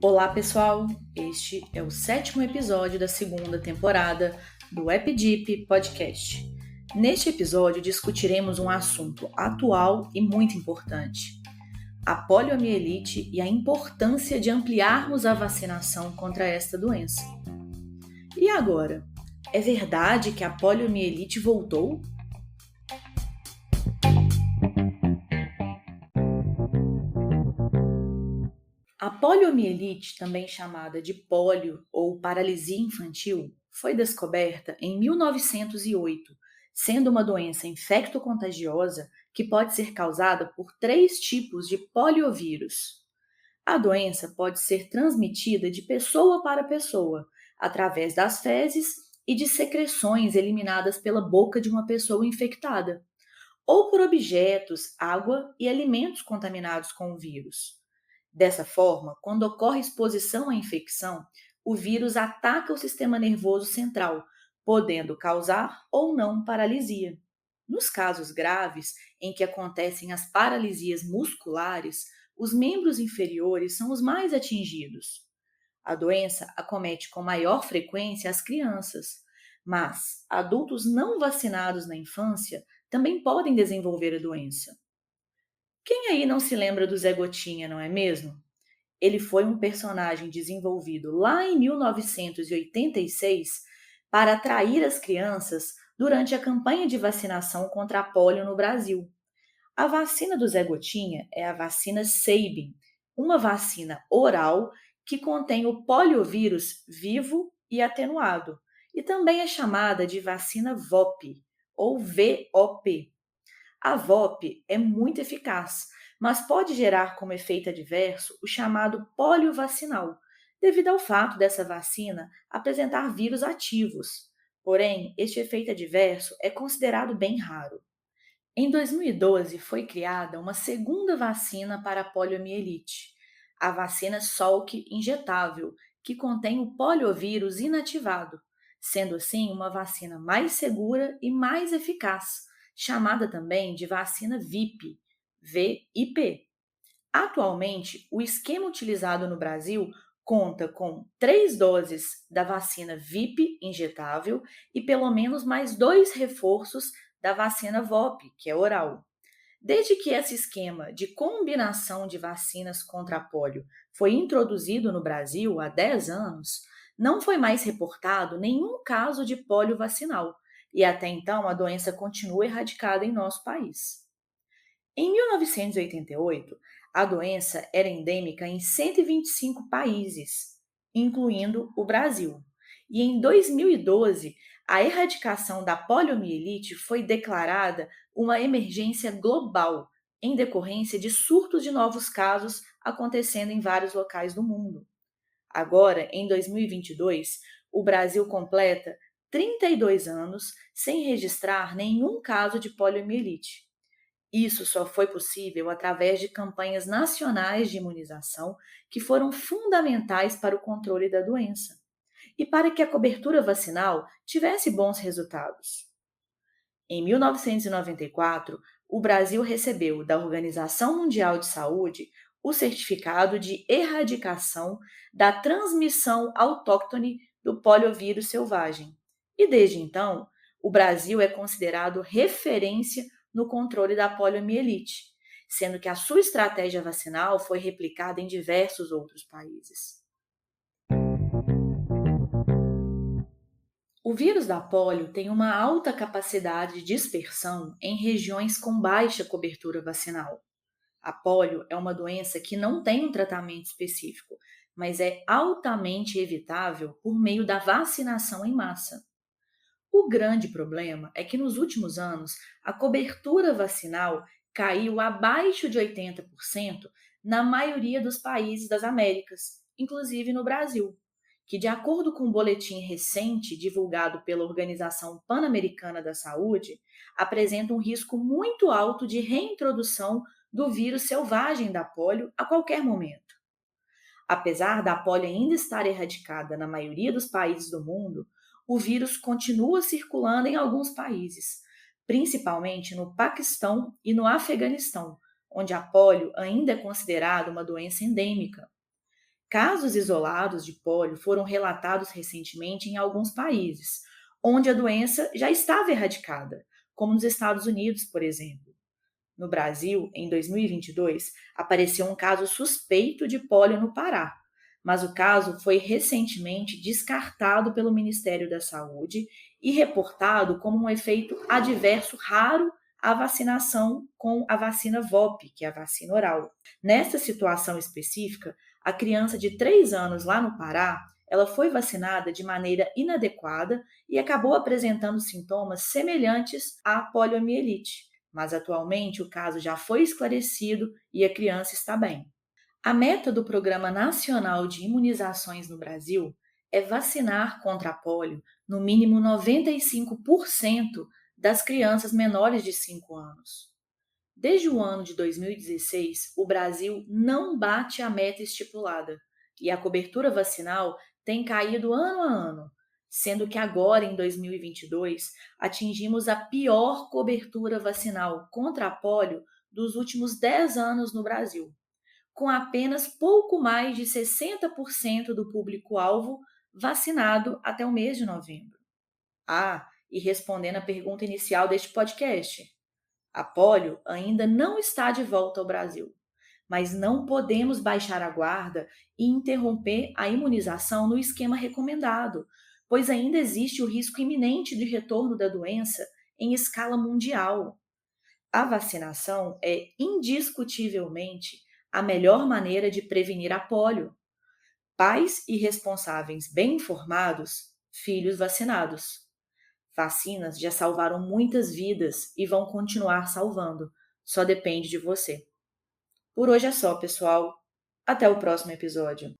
Olá pessoal, este é o 7º episódio da 2ª temporada do EpiDip Podcast. Neste episódio discutiremos um assunto atual e muito importante: a poliomielite e a importância de ampliarmos a vacinação contra esta doença. E agora, é verdade que a poliomielite voltou? A poliomielite, também chamada de pólio ou paralisia infantil, foi descoberta em 1908, sendo uma doença infecto-contagiosa que pode ser causada por 3 tipos de poliovírus. A doença pode ser transmitida de pessoa para pessoa, através das fezes e de secreções eliminadas pela boca de uma pessoa infectada, ou por objetos, água e alimentos contaminados com o vírus. Dessa forma, quando ocorre exposição à infecção, o vírus ataca o sistema nervoso central, podendo causar ou não paralisia. Nos casos graves, em que acontecem as paralisias musculares, os membros inferiores são os mais atingidos. A doença acomete com maior frequência as crianças, mas adultos não vacinados na infância também podem desenvolver a doença. Quem aí não se lembra do Zé Gotinha, não é mesmo? Ele foi um personagem desenvolvido lá em 1986 para atrair as crianças durante a campanha de vacinação contra a polio no Brasil. A vacina do Zé Gotinha é a vacina Sabin, uma vacina oral que contém o poliovírus vivo e atenuado, e também é chamada de vacina VOP, ou VOP. A VOP é muito eficaz, mas pode gerar como efeito adverso o chamado pólio vacinal, devido ao fato dessa vacina apresentar vírus ativos. Porém, este efeito adverso é considerado bem raro. Em 2012, foi criada uma segunda vacina para a poliomielite, a vacina Salk injetável, que contém o poliovírus inativado, sendo assim uma vacina mais segura e mais eficaz, chamada também de vacina VIP, VIP. Atualmente, o esquema utilizado no Brasil conta com 3 doses da vacina VIP injetável e pelo menos mais 2 reforços da vacina VOP, que é oral. Desde que esse esquema de combinação de vacinas contra a polio foi introduzido no Brasil há 10 anos, não foi mais reportado nenhum caso de polio vacinal, e até então a doença continua erradicada em nosso país. Em 1988, a doença era endêmica em 125 países, incluindo o Brasil. E em 2012, a erradicação da poliomielite foi declarada uma emergência global, em decorrência de surtos de novos casos acontecendo em vários locais do mundo. Agora, em 2022, o Brasil completa 32 anos sem registrar nenhum caso de poliomielite. Isso só foi possível através de campanhas nacionais de imunização que foram fundamentais para o controle da doença e para que a cobertura vacinal tivesse bons resultados. Em 1994, o Brasil recebeu da Organização Mundial de Saúde o certificado de erradicação da transmissão autóctone do poliovírus selvagem. E desde então, o Brasil é considerado referência no controle da poliomielite, sendo que a sua estratégia vacinal foi replicada em diversos outros países. O vírus da polio tem uma alta capacidade de dispersão em regiões com baixa cobertura vacinal. A polio é uma doença que não tem um tratamento específico, mas é altamente evitável por meio da vacinação em massa. O grande problema é que nos últimos anos a cobertura vacinal caiu abaixo de 80% na maioria dos países das Américas, inclusive no Brasil, que, de acordo com um boletim recente divulgado pela Organização Pan-Americana da Saúde, apresenta um risco muito alto de reintrodução do vírus selvagem da polio a qualquer momento. Apesar da polio ainda estar erradicada na maioria dos países do mundo, o vírus continua circulando em alguns países, principalmente no Paquistão e no Afeganistão, onde a polio ainda é considerada uma doença endêmica. Casos isolados de pólio foram relatados recentemente em alguns países, onde a doença já estava erradicada, como nos Estados Unidos, por exemplo. No Brasil, em 2022, apareceu um caso suspeito de pólio no Pará, mas o caso foi recentemente descartado pelo Ministério da Saúde e reportado como um efeito adverso raro à vacinação com a vacina VOP, que é a vacina oral. Nessa situação específica, a criança de 3 anos lá no Pará, ela foi vacinada de maneira inadequada e acabou apresentando sintomas semelhantes à poliomielite, mas atualmente o caso já foi esclarecido e a criança está bem. A meta do Programa Nacional de Imunizações no Brasil é vacinar contra a polio no mínimo 95% das crianças menores de 5 anos. Desde o ano de 2016, o Brasil não bate a meta estipulada e a cobertura vacinal tem caído ano a ano, sendo que agora, em 2022, atingimos a pior cobertura vacinal contra a polio dos últimos 10 anos no Brasil, com apenas pouco mais de 60% do público-alvo vacinado até o mês de novembro. E respondendo à pergunta inicial deste podcast, a polio ainda não está de volta ao Brasil, mas não podemos baixar a guarda e interromper a imunização no esquema recomendado, pois ainda existe o risco iminente de retorno da doença em escala mundial. A vacinação é indiscutivelmente a melhor maneira de prevenir a polio. Pais e responsáveis bem informados, filhos vacinados. Vacinas já salvaram muitas vidas e vão continuar salvando. Só depende de você. Por hoje é só, pessoal. Até o próximo episódio.